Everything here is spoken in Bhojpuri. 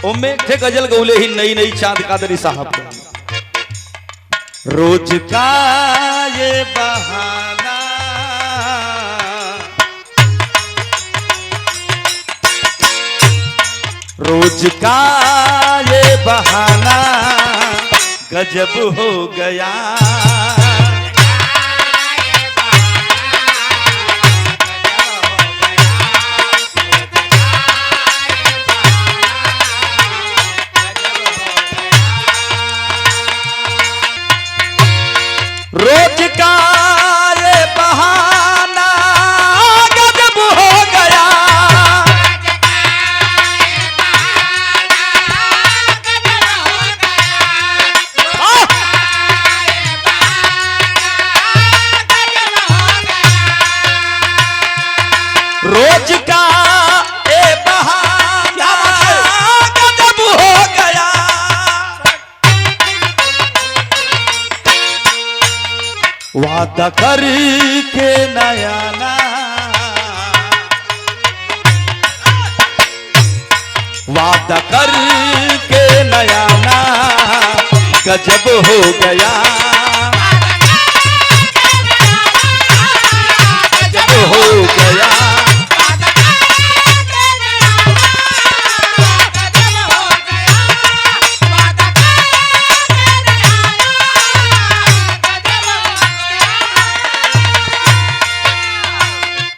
ओमे थे गजल गौले ही नई नई चांद कादरी साहब को। रोज का ये बहाना रोज का ये बहाना गजब हो गया। रोज का ये बहाना गजब हो गया। रोज का ये बहाना गजब हो गया। वादा करके नया ना वादा करके नया ना गजब हो गया।